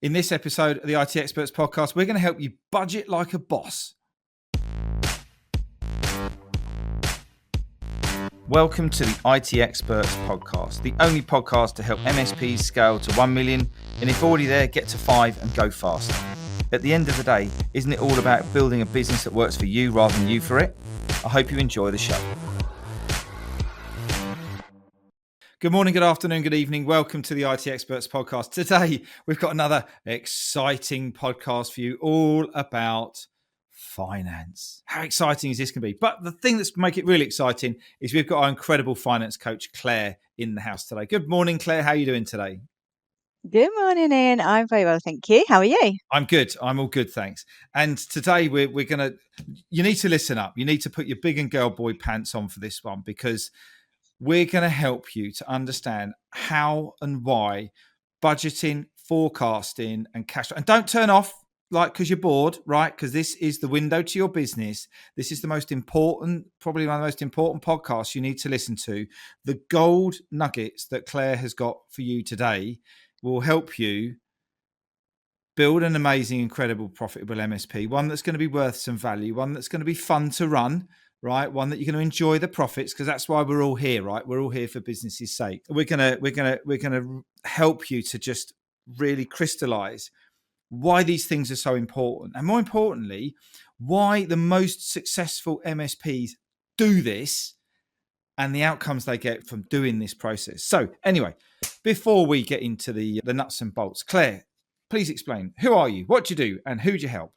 In this episode of the IT Experts podcast, we're going to help you budget like a boss. Welcome to the IT Experts podcast, the only podcast to help MSPs scale to 1 million, and if already there, get to 5 and go faster. At the end of the day, isn't it all about building a business that works for you rather than you for it? I hope you enjoy the show. Good morning, good afternoon, good evening. Welcome to the IT Experts podcast. Today, we've got another exciting podcast for you all about finance. How exciting is this going to be? But the thing that's make it really exciting is we've got our incredible finance coach, Clare, in the house today. Good morning, Clare. How are you doing today? Good morning, Ian. I'm very well, thank you. How are you? I'm good. I'm all good, thanks. And today we're going to, you need to listen up. You need to put your big and girl boy pants on for this one, because we're going to help you to understand how and why budgeting, forecasting and cash flow. And don't turn off because you're bored, right? Because this is the window to your business. This is the most important, probably one of the most important podcasts you need to listen to. The gold nuggets that Clare has got for you today will help you build an amazing, incredible, profitable MSP, one that's going to be worth some value, one that's going to be fun to run, right? One that you're going to enjoy the profits, because that's why we're all here, right? We're all here for business's sake. We're gonna help you to just really crystallize why these things are so important, and more importantly, why the most successful MSPs do this and the outcomes they get from doing this process. So anyway, before we get into the nuts and bolts, Clare, please explain, who are you, what do you do, and who do you help?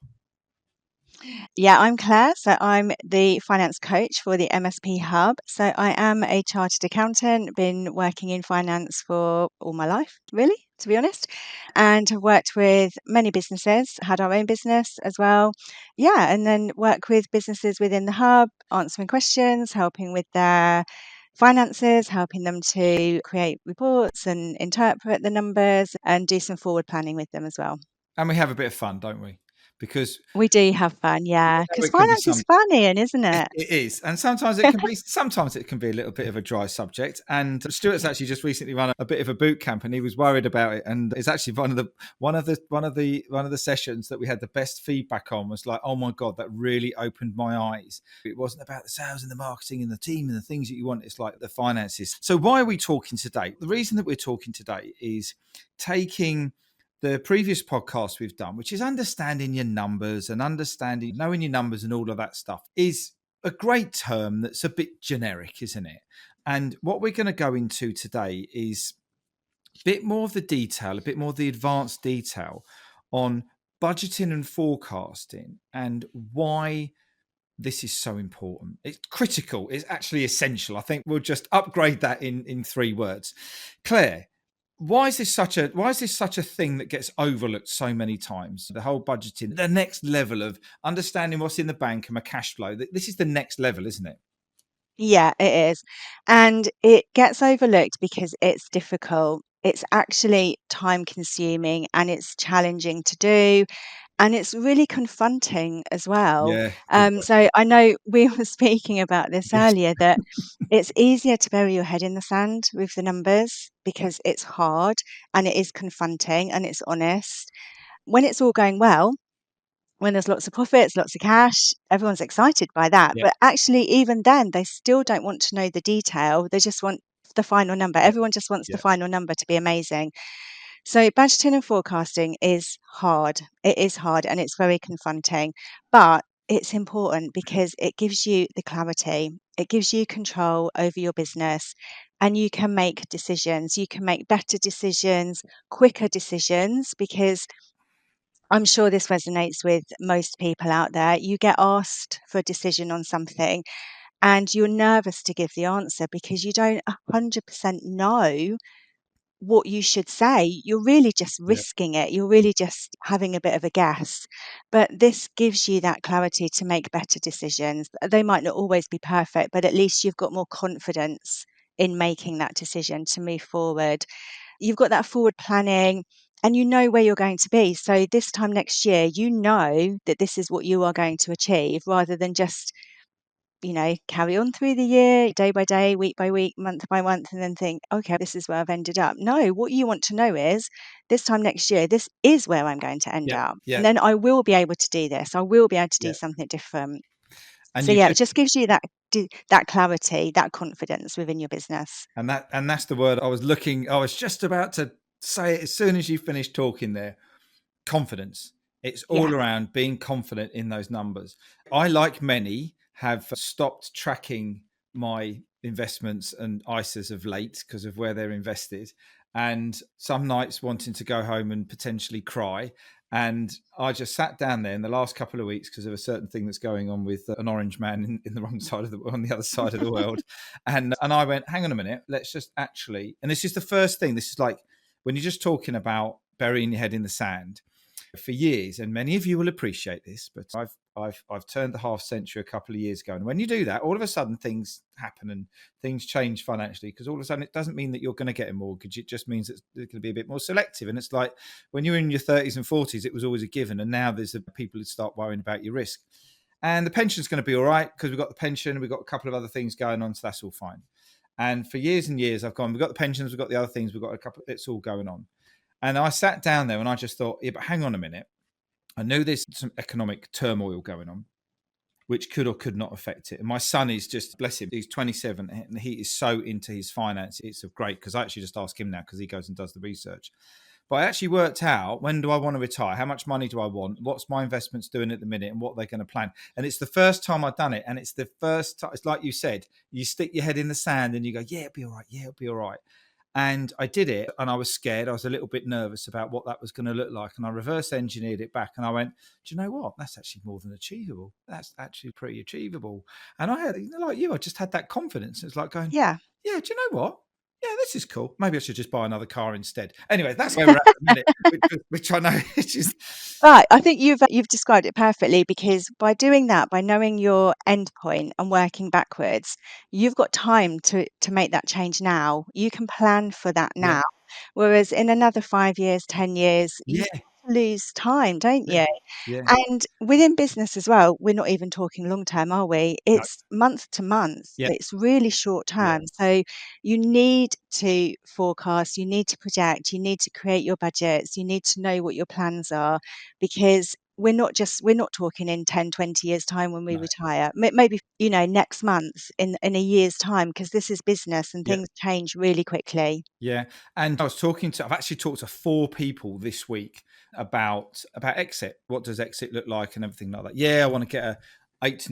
Yeah, I'm Clare. So I'm the finance coach for the MSP Hub. So I am a chartered accountant, been working in finance for all my life, really, to be honest, and have worked with many businesses, had our own business as well. Yeah, and then work with businesses within the Hub, answering questions, helping with their finances, helping them to create reports and interpret the numbers and do some forward planning with them as well. And we have a bit of fun, don't we? Because We do have fun, yeah, because it can be finance is fun, Ian, isn't it? It is, and sometimes it can be a little bit of a dry subject. And Stuart's actually just recently run a bit of a boot camp, and he was worried about it. And it's actually one of the sessions that we had the best feedback on was like, oh my god, that really opened my eyes. It wasn't about the sales and the marketing and the team and the things that you want. It's like the finances. So why are we talking today? The reason that we're talking today is taking the previous podcast we've done, which is understanding your numbers and knowing your numbers and all of that stuff, is a great term that's a bit generic, isn't it? And what we're going to go into today is a bit more of the detail, a bit more of the advanced detail on budgeting and forecasting and why this is so important. It's critical. It's actually essential. I think we'll just upgrade that in 3 words. Clare, why is this such a thing that gets overlooked so many times? The whole budgeting, the next level of understanding what's in the bank and my cash flow. This is the next level, isn't it? Yeah, it is. And it gets overlooked because it's difficult. It's actually time consuming and it's challenging to do. And it's really confronting as well. Yeah, good word. So I know we were speaking about this Yes. earlier, that it's easier to bury your head in the sand with the numbers because it's hard and it is confronting and it's honest. When it's all going well, when there's lots of profits, lots of cash, everyone's excited by that. Yeah. But actually, even then, they still don't want to know the detail. They just want the final number. Everyone just wants the final number to be amazing. So budgeting and forecasting is hard. It is hard and it's very confronting, but it's important because it gives you the clarity. It gives you control over your business and you can make decisions. You can make better decisions, quicker decisions, because I'm sure this resonates with most people out there. You get asked for a decision on something and you're nervous to give the answer because you don't 100% know what you should say. You're really just risking it. You're really just having a bit of a guess. But this gives you that clarity to make better decisions. They might not always be perfect, but at least you've got more confidence in making that decision to move forward. You've got that forward planning and you know where you're going to be. So this time next year, you know that this is what you are going to achieve rather than just carry on through the year, day by day, week by week, month by month, and then think, okay, this is where I've ended up. No, what you want to know is this time next year, this is where I'm going to end up. And then I will be able to do this. I will be able to do something different. And so it just gives you that clarity, that confidence within your business. And that's the word I was just about to say it as soon as you finished talking there. Confidence. It's all around being confident in those numbers. I, like many, have stopped tracking my investments and ISAs of late because of where they're invested. And some nights wanting to go home and potentially cry. And I just sat down there in the last couple of weeks because of a certain thing that's going on with an orange man in the wrong side on the other side of the world. And I went, hang on a minute, let's just actually, and this is the first thing. This is like when you're just talking about burying your head in the sand. For years, and many of you will appreciate this, but I've turned the half century a couple of years ago, and when you do that, all of a sudden things happen and things change financially, because all of a sudden it doesn't mean that you're going to get a mortgage. It just means it's going to be a bit more selective. And it's like when you're in your 30s and 40s, it was always a given, and now there's people who start worrying about your risk. And the pension's going to be all right because we've got the pension, we've got a couple of other things going on, so that's all fine. And for years and years, I've gone, we've got the pensions, we've got the other things, we've got a couple, it's all going on. And I sat down there and I just thought, yeah, but hang on a minute. I know there's some economic turmoil going on, which could or could not affect it. And my son is just, bless him, he's 27 and he is so into his finance. It's great because I actually just ask him now because he goes and does the research. But I actually worked out, when do I want to retire? How much money do I want? What's my investments doing at the minute and what they're going to plan? And it's the first time I've done it. And it's the first time, it's like you said, you stick your head in the sand and you go, yeah, it'll be all right. Yeah, it'll be all right. And I did it and I was scared. I was a little bit nervous about what that was going to look like. And I reverse engineered it back and I went, do you know what? That's actually more than achievable. That's actually pretty achievable. And I had, like you, I just had that confidence. It's like going, yeah, do you know what? Yeah, this is cool. Maybe I should just buy another car instead. Anyway, that's where we're at the minute, which I know is right. I think you've described it perfectly, because by doing that, by knowing your end point and working backwards, you've got time to make that change now. You can plan for that now. Whereas in another 5 years, 10 years, you lose time, don't you? Yeah. And within business as well, we're not even talking long term, are we? It's month to month. It's really short term. So you need to forecast, you need to project, you need to create your budgets, you need to know what your plans are, because we're not talking in 10, 20 years time when we retire. Maybe, next month, in a year's time, because this is business and things change really quickly. Yeah. And I've actually talked to 4 people this week about exit. What does exit look like and everything like that? Yeah, I want to get a 8,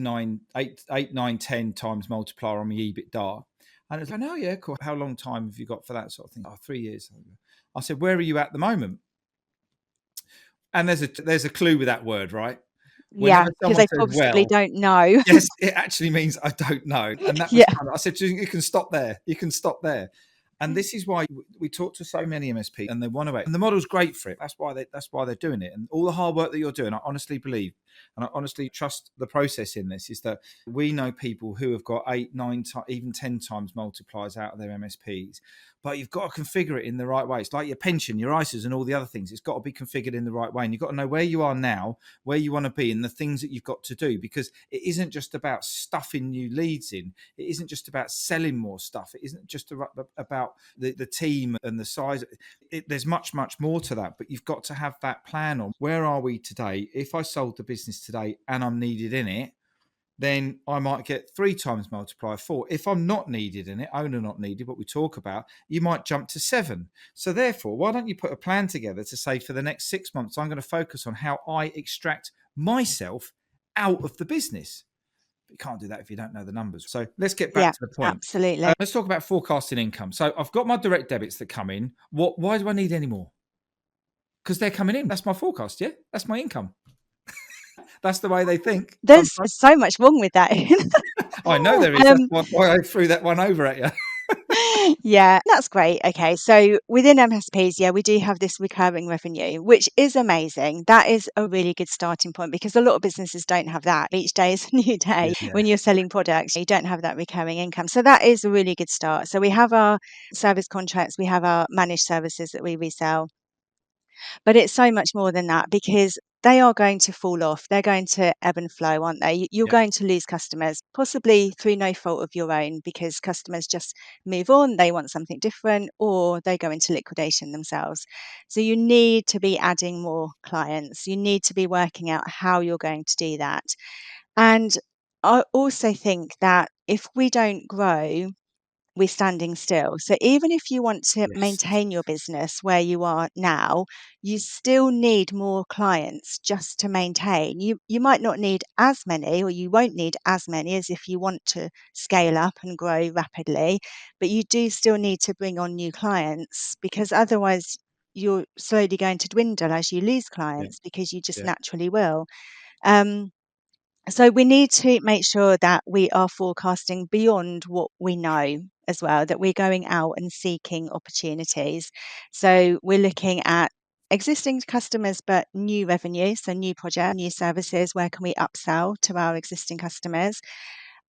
9, 10 times multiplier on my EBITDA. And it's like, oh yeah, cool. How long time have you got for that sort of thing? 3 years. I said, where are you at the moment? And there's a clue with that word, right? Yeah, because they possibly don't know. Yes, it actually means I don't know. And that was I said, you can stop there. You can stop there. And this is why we talk to so many MSPs and they want to, and the model's great for it. That's why they're doing it. And all the hard work that you're doing, I honestly believe, and I honestly trust the process in this, is that we know people who have got 8, 9, even 10 times multipliers out of their MSPs. But you've got to configure it in the right way. It's like your pension, your ISAs and all the other things. It's got to be configured in the right way. And you've got to know where you are now, where you want to be, and the things that you've got to do. Because it isn't just about stuffing new leads in. It isn't just about selling more stuff. It isn't just about the team and the size. There's much, much more to that. But you've got to have that plan on where are we today. If I sold the business today and I'm needed in it, then I might get 3 times multiplier 4. If I'm not needed in it, owner not needed, what we talk about, you might jump to 7. So therefore, why don't you put a plan together to say, for the next 6 months, I'm going to focus on how I extract myself out of the business. But you can't do that if you don't know the numbers. So let's get back to the point. Absolutely. Let's talk about forecasting income. So I've got my direct debits that come in. Why do I need any more? Because they're coming in. That's my forecast, yeah? That's my income. That's the way they think. There's so much wrong with that. I know there is. That's why I threw that one over at you. Yeah, that's great. Okay, so within MSPs, we do have this recurring revenue, which is amazing. That is a really good starting point, because a lot of businesses don't have that. Each day is a new day. When you're selling products, you don't have that recurring income. So that is a really good start. So we have our service contracts, we have our managed services that we resell. But it's so much more than that, because they are going to fall off. They're going to ebb and flow, aren't they? You're Yeah. going to lose customers, possibly through no fault of your own, because customers just move on, they want something different, or they go into liquidation themselves. So you need to be adding more clients. You need to be working out how you're going to do that. And I also think that if we don't grow, we're standing still. So even if you want to Yes. maintain your business where you are now, you still need more clients just to maintain. You might not need as many, or you won't need as many as if you want to scale up and grow rapidly, but you do still need to bring on new clients, because otherwise you're slowly going to dwindle as you lose Yeah. clients, because you just Yeah. naturally will. Um, so we need to make sure that we are forecasting beyond what we know as well, that we're going out and seeking opportunities. So we're looking at existing customers, but new revenue, so new projects, new services. Where can we upsell to our existing customers?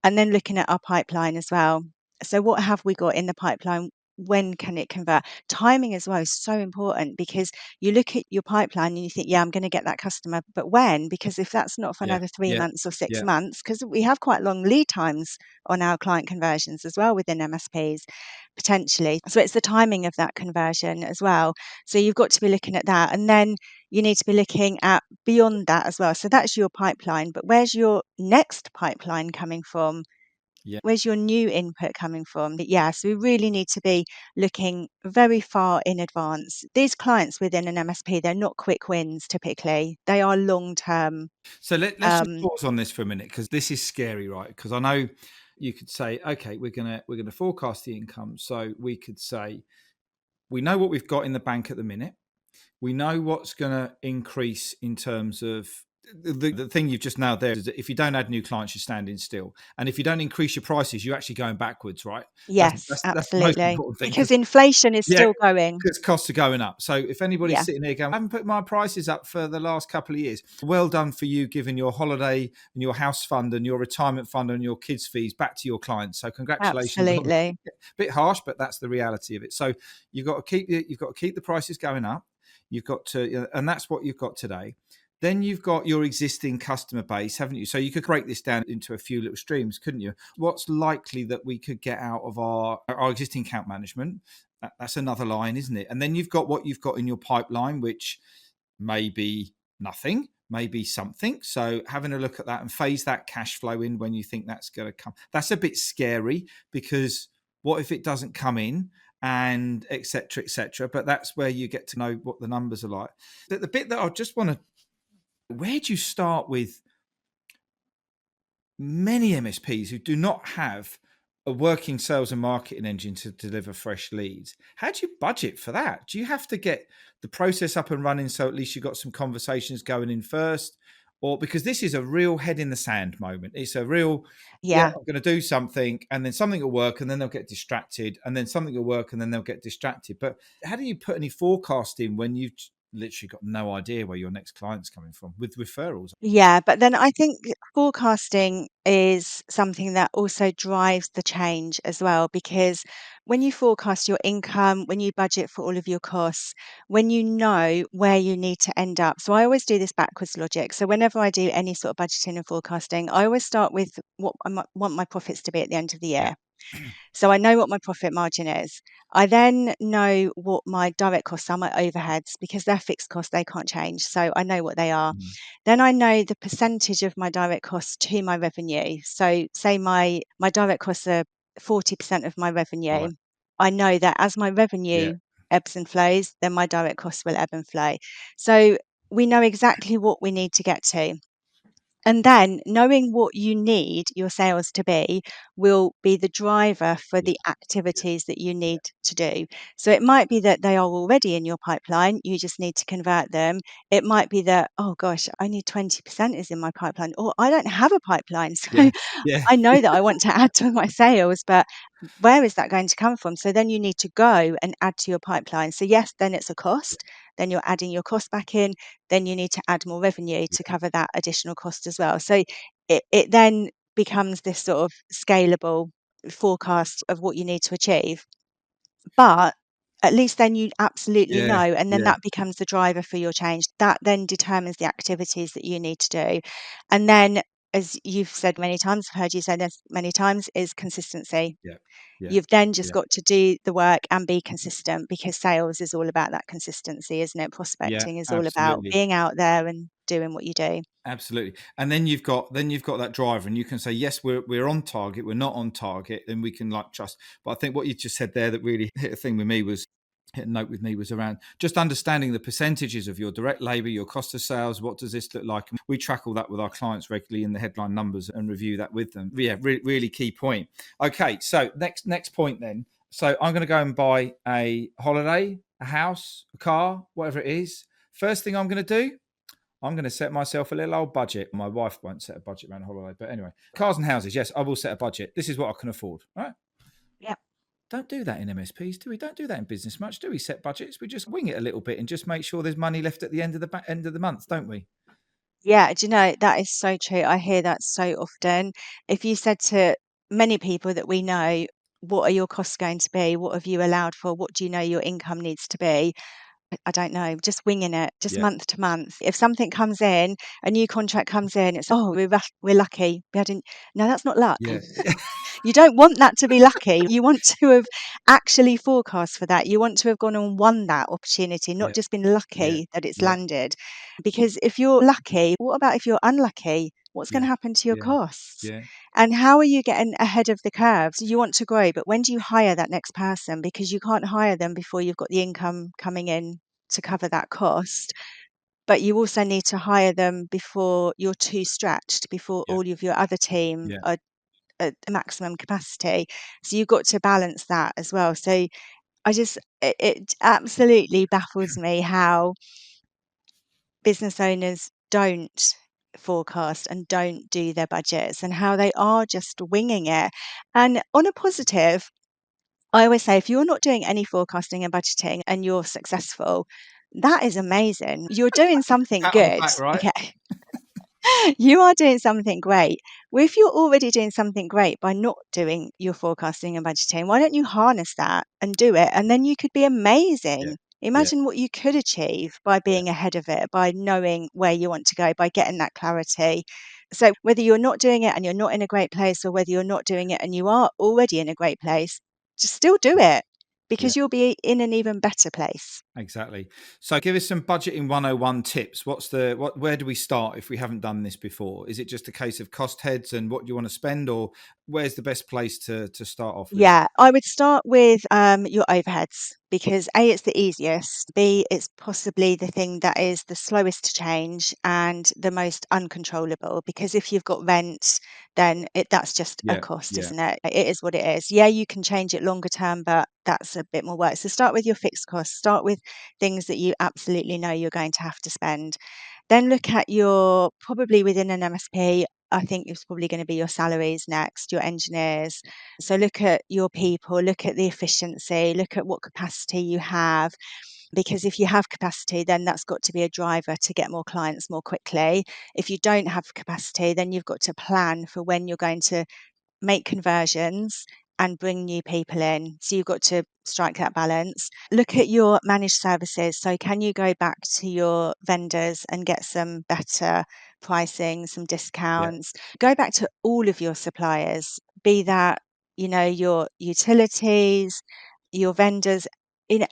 And then looking at our pipeline as well. So what have we got in the pipeline? When can it convert? Timing as well is so important, because you look at your pipeline and you think, yeah, I'm going to get that customer, but when? Because if that's not for Yeah. another 3 months or six Yeah. months, because we have quite long lead times on our client conversions as well within MSPs, potentially. So it's the timing of that conversion as well. So you've got to be looking at that. And then you need to be looking at beyond that as well. So that's your pipeline, but where's your next pipeline coming from? Yeah. Where's your new input coming from? Yeah, so we really need to be looking very far in advance. These clients within an MSP, they're not quick wins typically. They are long term. So let's just pause on this for a minute, because this is scary, right? Because I know you could say, okay, we're gonna forecast the income. So we could say we know what we've got in the bank at the minute. We know what's going to increase in terms of the thing you've just nailed there is that if you don't add new clients, you're standing still, and if you don't increase your prices, you're actually going backwards, right? That's Yes, that's the most absolutely. important thing, Because because inflation is yeah, still going. because costs are going up. So if anybody's Yeah, sitting there going, I haven't put my prices up for the last couple of years, well done for you giving your holiday and your house fund and your retirement fund and your kids' fees back to your clients. So congratulations on absolutely. a bit harsh, but that's the reality of it. So you've got to keep the prices going up. You've got to, and that's what you've got today. Then you've got your existing customer base, haven't you? So you could break this down into a few little streams, couldn't you? What's likely that we could get out of our existing account management? That's another line, isn't it? And then you've got what you've got in your pipeline, which may be nothing, maybe something. So having a look at that and phase that cash flow in when you think that's going to come. That's a bit scary, because what if it doesn't come in, and etc. etc. But that's where you get to know what the numbers are like. The bit that I just want to, where do you start with many MSPs who do not have a working sales and marketing engine to deliver fresh leads? How do you budget for that? Do you have to get the process up and running so at least you've got some conversations going in first? Or because this is a real head in the sand moment. It's a real, yeah, Yeah. I'm going to do something, and then something will work, and then they'll get distracted, and then something will work, and then they'll get distracted. But how do you put any forecast in when you've literally got no idea where your next client's coming from with referrals? Yeah, but then I think forecasting is something that also drives the change as well, because when you forecast your income, when you budget for all of your costs, when you know where you need to end up. So I always do this backwards logic. So whenever I do any sort of budgeting and forecasting, I always start with what want my profits to be at the end of the Yeah. year. So I know what my profit margin is. I then know what my direct costs are, my overheads, because they're fixed costs, they can't change. So I know what they are. Mm. Then I know the percentage of my direct costs to my revenue. So say my direct costs are 40% of my revenue. Right. I know that as my Yeah. revenue ebbs and flows, then my direct costs will ebb and flow. So we know exactly what we need to get to. And then knowing what you need your sales to be will be the driver for Yeah. the activities that you need to do. So it might be that they are already in your pipeline, you just need to convert them. It might be that, oh gosh, only 20% is in my pipeline, or I don't have a pipeline. Yeah. So Yeah. I know that I want to add to my sales, but where is that going to come from? So then you need to go and add to your pipeline. So yes, then it's a cost. Then you're adding your cost back in. Then you need to add more revenue to cover that additional cost as well. So it then becomes this sort of scalable forecast of what you need to achieve. But At least then you absolutely Yeah. know, and then Yeah. that becomes the driver for your change. That then determines the activities that you need to do. And then, as you've said many times, I've heard you say this many times, is consistency. Yeah. Yeah. You've then just Yeah. got to do the work and be consistent, because sales is all about that consistency, isn't it? Yeah. Prospecting is all about Absolutely. being out there and doing what you do. Absolutely. And then you've got that driver, and you can say, yes, we're on target, we're not on target, and we can like trust. But I think what you just said there that really hit a thing with me was hit a note with me was around just understanding the percentages of your direct labor, your cost of sales. What does this look like? And we track all that with our clients regularly in the headline numbers and review that with them. Yeah, really key point. Okay, so next point then. So I'm going to go and buy a holiday, a house, a car, whatever it is. First thing I'm going to do, I'm going to set myself a little old budget. My wife won't set a budget around a holiday. But anyway, cars and houses, yes, I will set a budget. This is what I can afford. All right. Yeah. Don't do that in MSPs, do we? Don't do that in business much, do we? Set budgets. We just wing it a little bit and just make sure there's money left at the end of the month, don't we? Yeah, do you know, that is so true. I hear that so often. If you said to many people that we know, what are your costs going to be? What have you allowed for? What do you know your income needs to be? I don't know, just winging it, just Yeah. month to month. If something comes in, a new contract comes in, it's, oh, we're lucky. We had no, that's not luck. Yeah. You don't want that to be lucky. You want to have actually forecast for that. You want to have gone and won that opportunity, not Yeah. just been Yeah. lucky that it's Yeah. landed. Because if you're lucky, what about if you're unlucky? What's going Yeah. to happen to your Yeah. costs? Yeah. And how are you getting ahead of the curve? So you want to grow, but when do you hire that next person? Because you can't hire them before you've got the income coming in to cover that cost. But you also need to hire them before you're too stretched, before Yeah. all of your other team Yeah. are at maximum capacity. So you've got to balance that as well. So it absolutely baffles me how business owners don't forecast and don't do their budgets, and how they are just winging it. And on a positive, I always say, if you're not doing any forecasting and budgeting and you're successful, that is amazing. You're doing something Pat on the good. back, right? Okay. You are doing something great. Well, if you're already doing something great by not doing your forecasting and budgeting, why don't you harness that and do it? And then you could be Yeah. amazing. Yeah. Imagine what you could achieve by Yeah. being ahead of it, by knowing where you want to go, by getting that clarity. So, whether you're not doing it and you're not in a great place, or whether you're not doing it and you are already in a great place, just still do it, Yeah. because you'll be in an even better place. Exactly. So give us some budgeting 101 tips. Where do we start if we haven't done this before? Is it just a case of cost heads and what you want to spend, or where's the best place to start off with? Yeah, I would start with your overheads, because A, it's the easiest. B, it's possibly the thing that is the slowest to change and the most uncontrollable. Because if you've got rent, then that's just a Yeah. cost, Yeah. isn't it? It is what it is. Yeah, you can change it longer term, but that's a bit more work. So start with your fixed costs. Start with things that you absolutely know you're going to have to spend. Then look at your, probably within an MSP, I think it's probably going to be your salaries next, your engineers. So look at your people, look at the efficiency, look at what capacity you have. Because if you have capacity, then that's got to be a driver to get more clients more quickly. If you don't have capacity, then you've got to plan for when you're going to make conversions and bring new people in. So you've got to strike that balance. Look at your managed services. So can you go back to your vendors and get some better pricing, some Yeah. discounts? Go back to all of your suppliers, be that, your utilities, your vendors,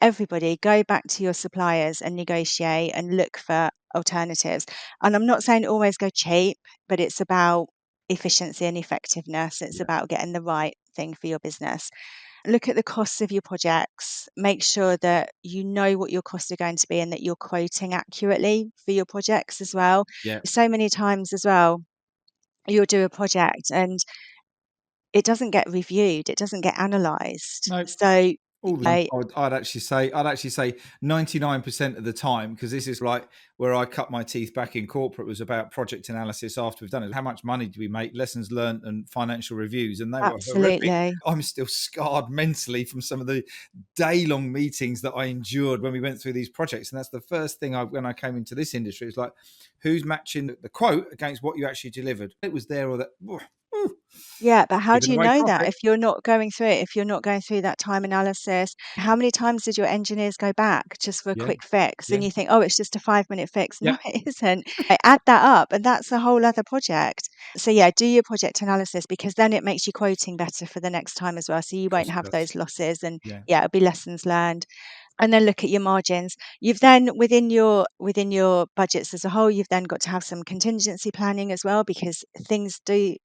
everybody. Go back to your suppliers and negotiate and look for alternatives. And I'm not saying always go cheap, but it's about efficiency and effectiveness. It's Yeah. about getting the right thing for your business. Look at the costs of your projects. Make sure that you know what your costs are going to be and that you're quoting accurately for your projects as well. Yeah. So many times as well, you'll do a project and it doesn't get reviewed, it doesn't get analysed. No. So, All the time, I'd actually say 99% of the time, because this is like where I cut my teeth back in corporate, was about project analysis after we've done it. How much money do we make? Lessons learned and financial reviews, and they were horrific. absolutely. I'm still scarred mentally from some of the day-long meetings that I endured when we went through these projects. And that's the first thing when I came into this industry. It's like, who's matching the quote against what you actually delivered? It was there or that. woo, Yeah, but how do giving you away know that profit. if you're not going through it, if you're not going through that time analysis? How many times did your engineers go back just for a Yeah, quick fix? yeah, And you think, oh, it's just a 5-minute fix. No, yeah. it isn't. Like, add that up, and that's a whole other project. So, yeah, do your project analysis because then it makes you quoting better for the next time as well. So you Of course won't it have does. those losses. And Yeah, yeah, it'll be lessons learned. And then look at your margins. You've then within your budgets as a whole, you've then got to have some contingency planning as well because things do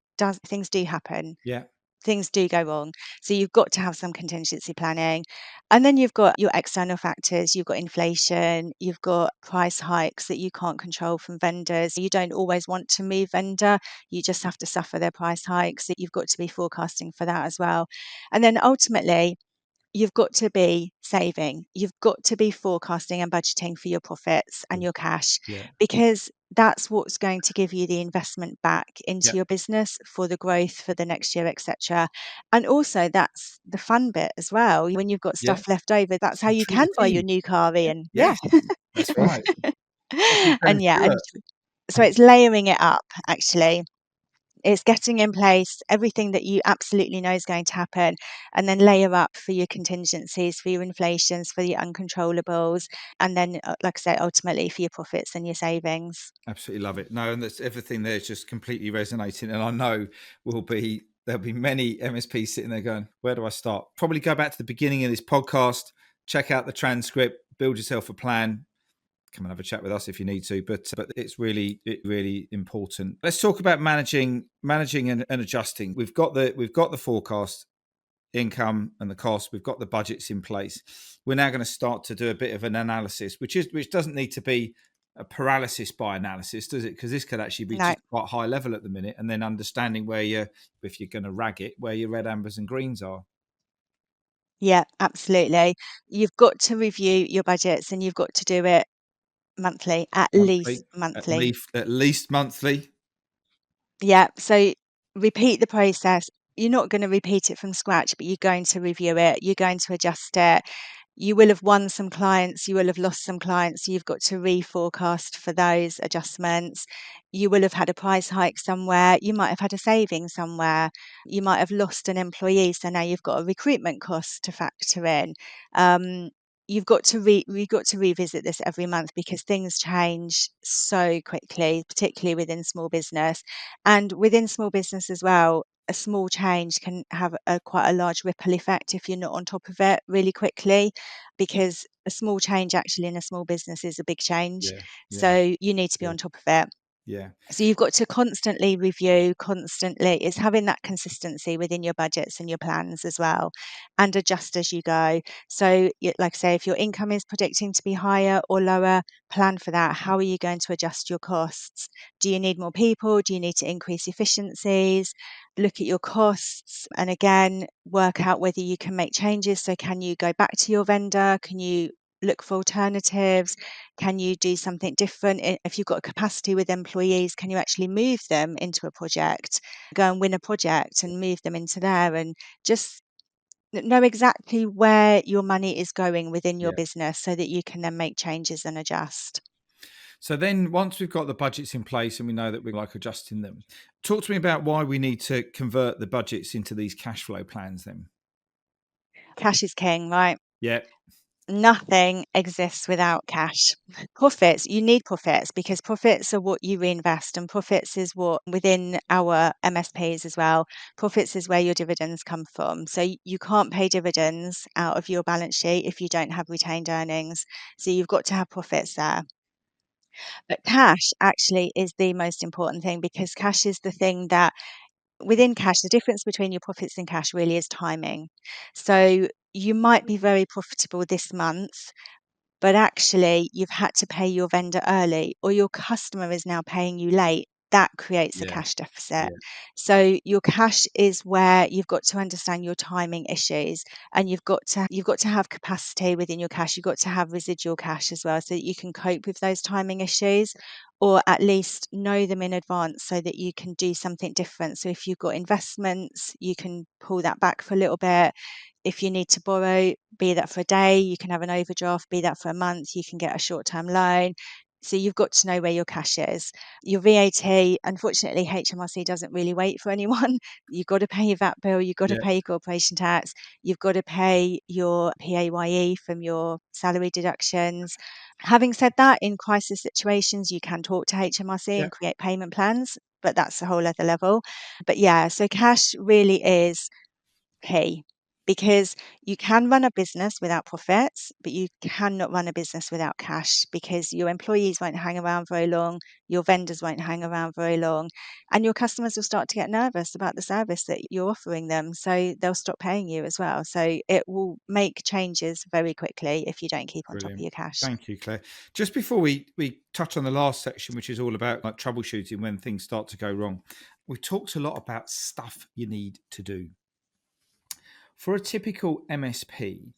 happen, yeah, things do go wrong. So you've got to have some contingency planning. And then you've got your external factors, you've got inflation, you've got price hikes that you can't control from vendors. You don't always want to move vendor, you just have to suffer their price hikes. So you've got to be forecasting for that as well. And then ultimately, you've got to be saving. You've got to be forecasting and budgeting for your profits and your cash yeah, because that's what's going to give you the investment back into yeah. your business for the growth for the next year, etc. And also, that's the fun bit as well. When you've got Yeah. stuff left over, that's how you Control can the buy your team. new car, Yeah. Ian. Yeah. Yes, that's right. Fucking Tony And yeah, and Stewart. so it's layering it up actually. It's getting in place everything that you absolutely know is going to happen, and then layer up for your contingencies, for your inflations, for your uncontrollables, and then, like I say, ultimately for your profits and your savings. Absolutely love it. No, and that's everything there is just completely resonating. And I know there'll be many MSPs sitting there going, where do I start? Probably go back to the beginning of this podcast, check out the transcript, build yourself a plan, come and have a chat with us if you need to. But it's really important. Let's talk about managing and adjusting. We've got the forecast income and the cost. We've got the budgets in place. We're now going to start to do a bit of an analysis, which doesn't need to be a paralysis by analysis, does it? Because this could actually be No, just quite high level at the minute, and then understanding where if you're going to rag it, where your red, ambers, and greens are. yeah, absolutely. You've got to review your budgets and you've got to do it monthly, at least Monthly, monthly. at least monthly. Yeah, so repeat the process. You're not going to repeat it from scratch, but you're going to review it. You're going to adjust it. You will have won some clients, you will have lost some clients. So you've got to reforecast for those adjustments. You will have had a price hike somewhere. You might have had a saving somewhere. You might have lost an employee. So now you've got a recruitment cost to factor in. Um, we've got to revisit this every month because things change so quickly, particularly within small business. And within small business as well, a small change can have quite a large ripple effect if you're not on top of it really quickly, because a small change actually in a small business is a big change. Yeah, yeah, So you need to be yeah, on top of it. yeah, So you've got to constantly review, constantly. It's having that consistency within your budgets and your plans as well, and adjust as you go. So, like I say, if your income is predicting to be higher or lower, plan for that. How are you going to adjust your costs? Do you need more people? Do you need to increase efficiencies? Look at your costs and again, work out whether you can make changes. So, can you go back to your vendor? Can you look for alternatives? Can you do something different? If you've got a capacity with employees, can you actually move them into a project? Go and win a project and move them into there and just know exactly where your money is going within your yeah. business so that you can then make changes and adjust. So then once we've got the budgets in place and we know that we like adjusting them, talk to me about why we need to convert the budgets into these cash flow plans then. Cash is king, right? Yeah, Nothing exists without cash. Profits, you need profits because profits are what you reinvest, and profits is what within our MSPs as well. Profits is where your dividends come from. So you can't pay dividends out of your balance sheet if you don't have retained earnings. So you've got to have profits there. But cash actually is the most important thing because cash is the thing that within cash, the difference between your profits and cash really is timing. So you might be very profitable this month, but actually you've had to pay your vendor early or your customer is now paying you late. That creates a yeah, cash deficit. yeah, So your cash is where you've got to understand your timing issues and you've got to have capacity within your cash. You've got to have residual cash as well so that you can cope with those timing issues or at least know them in advance so that you can do something different. So if you've got investments, you can pull that back for a little bit. If you need to borrow, be that for a day, you can have an overdraft, be that for a month, you can get a short term loan. So you've got to know where your cash is. Your VAT, unfortunately, HMRC doesn't really wait for anyone. You've got to pay your VAT bill, you've got to Yeah. pay your corporation tax, you've got to pay your PAYE from your salary deductions. Having said that, in crisis situations, you can talk to HMRC Yeah. and create payment plans, but that's a whole other level. But yeah, so cash really is key, because you can run a business without profits, but you cannot run a business without cash, because your employees won't hang around very long, your vendors won't hang around very long, and your customers will start to get nervous about the service that you're offering them. So they'll stop paying you as well. So it will make changes very quickly if you don't keep on top of Brilliant. your cash. Thank you, Claire. Just before we touch on the last section, which is all about like troubleshooting when things start to go wrong, we talked a lot about stuff you need to do. For a typical MSP,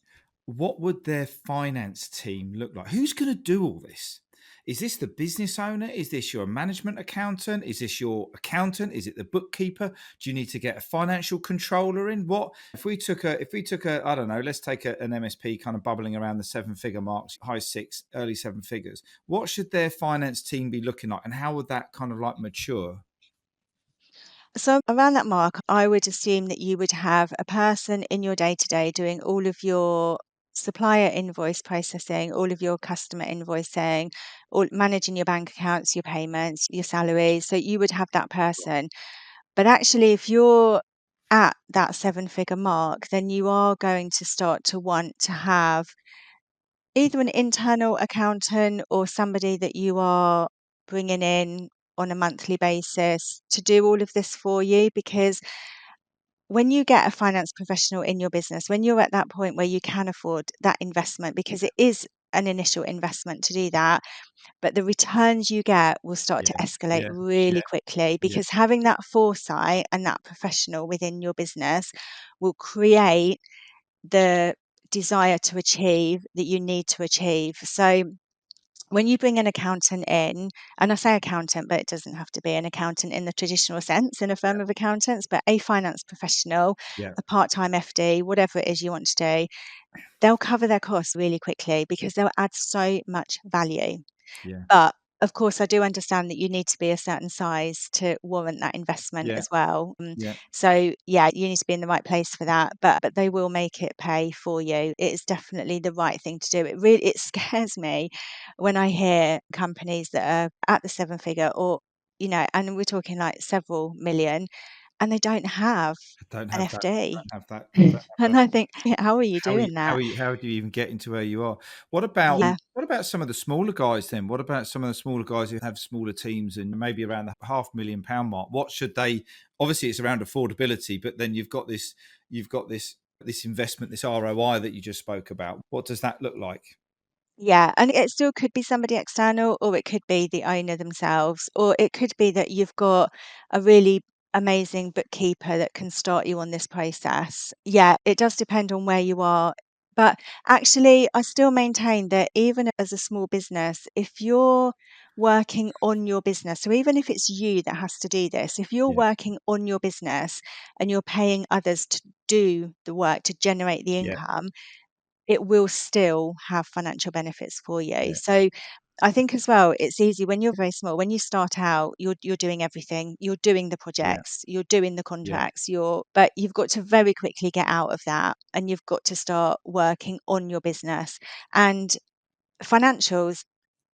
what would their finance team look like? Who's going to do all this? Is this the business owner? Is this your management accountant? Is this your accountant? Is it the bookkeeper? Do you need to get a financial controller in? What if we took a I don't know, let's take an MSP kind of bubbling around the 7-figure marks, high 6, early 7 figures. What should their finance team be looking like, and how would that kind of like mature? So around that mark, I would assume that you would have a person in your day to day doing all of your supplier invoice processing, all of your customer invoicing, all managing your bank accounts, your payments, your salaries. So you would have that person. But actually, if you're at that 7-figure mark, then you are going to start to want to have either an internal accountant or somebody that you are bringing in on a monthly basis to do all of this for you. Because when you get a finance professional in your business, when you're at that point where you can afford that investment, because it is an initial investment to do that, but the returns you get will start to Yeah, escalate yeah, really yeah, quickly, yeah, because having that foresight and that professional within your business will create the desire to achieve that you need to achieve. So when you bring an accountant in, and I say accountant, but it doesn't have to be an accountant in the traditional sense in a firm of accountants, but a finance professional, yeah, a part-time FD, whatever it is you want to do, they'll cover their costs really quickly because they'll add so much value. yeah, But of course, I do understand that you need to be a certain size to warrant that investment yeah, as well. yeah. So yeah, you need to be in the right place for that. But they will make it pay for you. It is definitely the right thing to do. It scares me when I hear companies that are at the 7-figure, or and we're talking like several million, and they don't have Don't an have that. FD. Don't have that. Don't have And that. I think, how are you doing that? How do you even get into where you are? Yeah. What about some of the smaller guys then? What about some of the smaller guys who have smaller teams and maybe around the £500,000 mark? What should they? Obviously, it's around affordability, but then you've got this investment, this ROI that you just spoke about. What does that look like? Yeah, and it still could be somebody external, or it could be the owner themselves, or it could be that you've got a really amazing bookkeeper that can start you on this process. Yeah, it does depend on where you are. But actually, I still maintain that even as a small business, if you're working on your business, so even if it's you that has to do this, if you're Yeah, working on your business and you're paying others to do the work to generate the yeah, income, it will still have financial benefits for you. yeah, So I think as well, it's easy when you're very small. When you start out, you're doing everything. You're doing the yeah, projects, you're doing the yeah, contracts, but you've got to very quickly get out of that, and you've got to start working on your business. And financials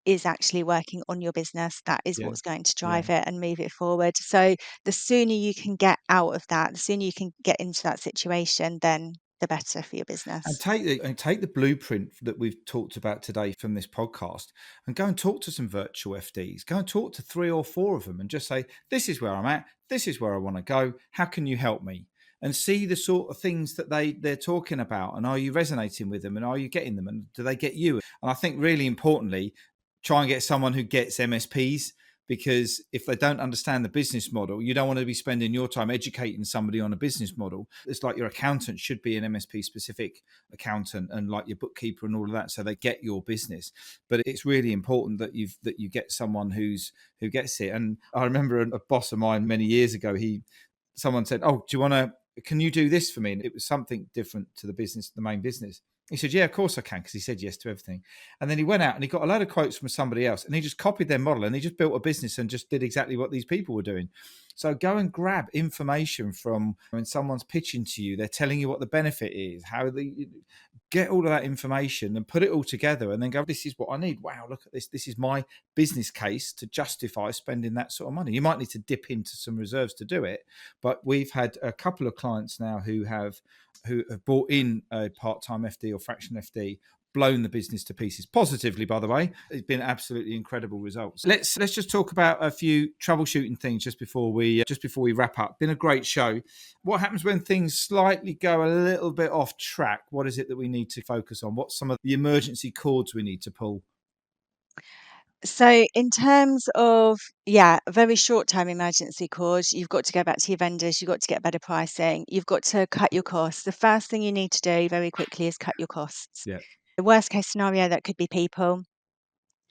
is actually working on your business. That is yeah, what's going to yeah. drive it and move it forward. So the sooner you can get out of that, the sooner you can get into that situation, then the better for your And business. take the blueprint that we've talked about today from this podcast and go and talk to some virtual FDs. Go and talk to 3 or 4 of them and just say, this is where I'm at. This is where I want to go. How can you help me? And see the sort of things that they're talking about. And are you resonating with them? And are you getting them? And do they get you? And I think really importantly, try and get someone who gets MSPs, because if they don't understand the business model, you don't want to be spending your time educating somebody on a business model. It's like your accountant should be an MSP specific accountant, and like your bookkeeper and all of that, so they get your business. But it's really important that you get someone who gets it. And I remember a boss of mine many years ago, someone said, oh, can you do this for me? And it was something different to the main business. He said, yeah, of course I can, because he said yes to everything. And then he went out and he got a load of quotes from somebody else, and he just copied their model, and he just built a business and just did exactly what these people were doing. So go and grab information from when someone's pitching to you, they're telling you what the benefit is, how they get all of that information and put it all together, and then go, this is what I need. Wow, look at this. This is my business case to justify spending that sort of money. You might need to dip into some reserves to do it, but we've had a couple of clients now who have brought in a part-time FD or fraction FD, blown the business to pieces positively, by the way. It's been absolutely incredible results. Let's just talk about a few troubleshooting things just before we wrap up. Been a great show. What happens when things slightly go a little bit off track? What is it that we need to focus on? What's some of the emergency cords we need to pull? So in terms of, very short-term emergency calls, you've got to go back to your vendors, you've got to get better pricing, you've got to cut your costs. The first thing you need to do very quickly is cut your costs. Yeah. The worst case scenario, that could be people.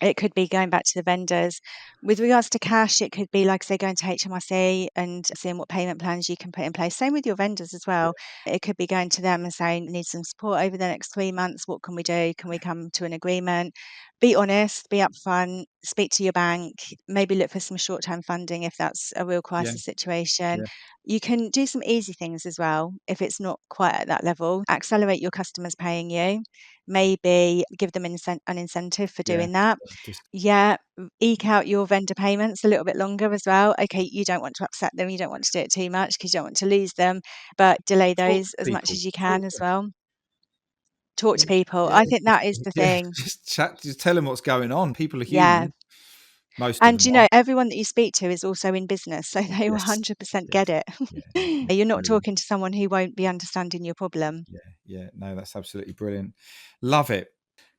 It could be going back to the vendors. With regards to cash, it could be, like I say, going to HMRC and seeing what payment plans you can put in place. Same with your vendors as well. It could be going to them and saying, need some support over the next 3 months. What can we do? Can we come to an agreement? Be honest, be upfront, speak to your bank, maybe look for some short-term funding if that's a real crisis situation. Yeah. You can do some easy things as well if it's not quite at that level. Accelerate your customers paying you. Maybe give them an incentive for doing that. Eke out your vendor payments a little bit longer as well. Okay, you don't want to upset them. You don't want to do it too much because you don't want to lose them, but delay those as much as you can as well. Talk to people. I think that is the thing. Just tell them what's going on. People are human. Most and of them everyone that you speak to is also in business, so they 100% get it. You're not talking to someone who won't be understanding your problem. No, that's absolutely brilliant. Love it.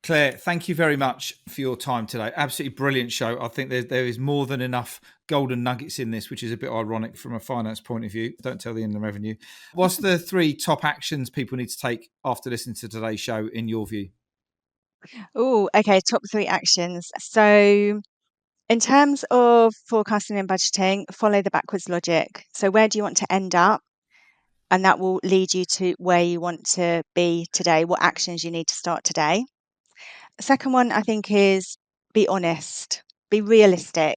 Claire, thank you very much for your time today. Absolutely brilliant show. I think there is more than enough golden nuggets in this, which is a bit ironic from a finance point of view. Don't tell the inland revenue. What's the 3 top actions people need to take after listening to today's show, in your view? Oh, okay. Top 3 actions. So in terms of forecasting and budgeting, follow the backwards logic. So where do you want to end up? And that will lead you to where you want to be today, what actions you need to start today. Second one, I think, is be honest, be realistic.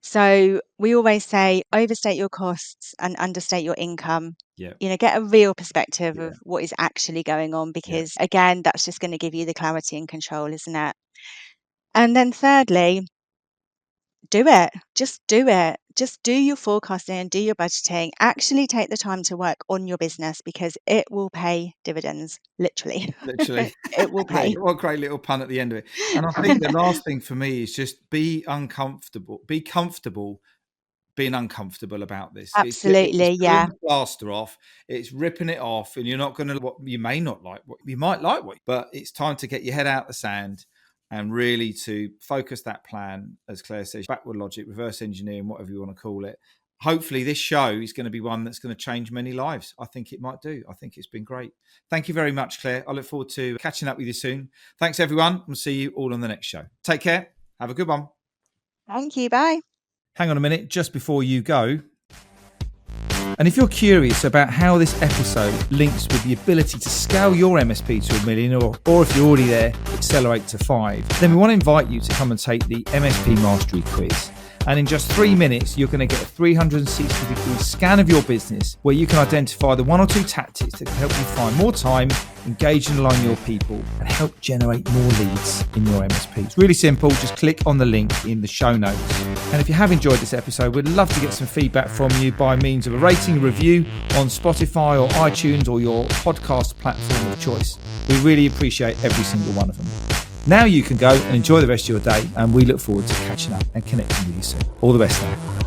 So we always say overstate your costs and understate your income. Get a real perspective of what is actually going on, because again, that's just going to give you the clarity and control, isn't it? And then thirdly, do it. Just do it. Just do your forecasting and do your budgeting. Actually take the time to work on your business, because it will pay dividends, literally. It will pay. What a great little pun at the end of it. And I think the last thing for me is just be uncomfortable. Be comfortable being uncomfortable about this. Absolutely, it's pulling the plaster off. It's ripping it off, and you're not going to, what you may not like, what you might like, but it's time to get your head out the sand and really to focus that plan, as Claire says, backward logic, reverse engineering, whatever you want to call it. Hopefully this show is going to be one that's going to change many lives. I think it might do. I think it's been great. Thank you very much, Claire. I look forward to catching up with you soon. Thanks, everyone. We'll see you all on the next show. Take care. Have a good one. Thank you. Bye. Hang on a minute, just before you go. And if you're curious about how this episode links with the ability to scale your MSP to $1 million, or if you're already there, accelerate to 5, then we want to invite you to come and take the MSP Mastery Quiz. And in just 3 minutes, you're going to get a 360-degree scan of your business, where you can identify the 1 or 2 tactics that can help you find more time, engage and align your people, and help generate more leads in your MSP. It's really simple. Just click on the link in the show notes. And if you have enjoyed this episode, we'd love to get some feedback from you by means of a rating, review on Spotify or iTunes or your podcast platform of choice. We really appreciate every single one of them. Now you can go and enjoy the rest of your day, and we look forward to catching up and connecting with you soon. All the best now.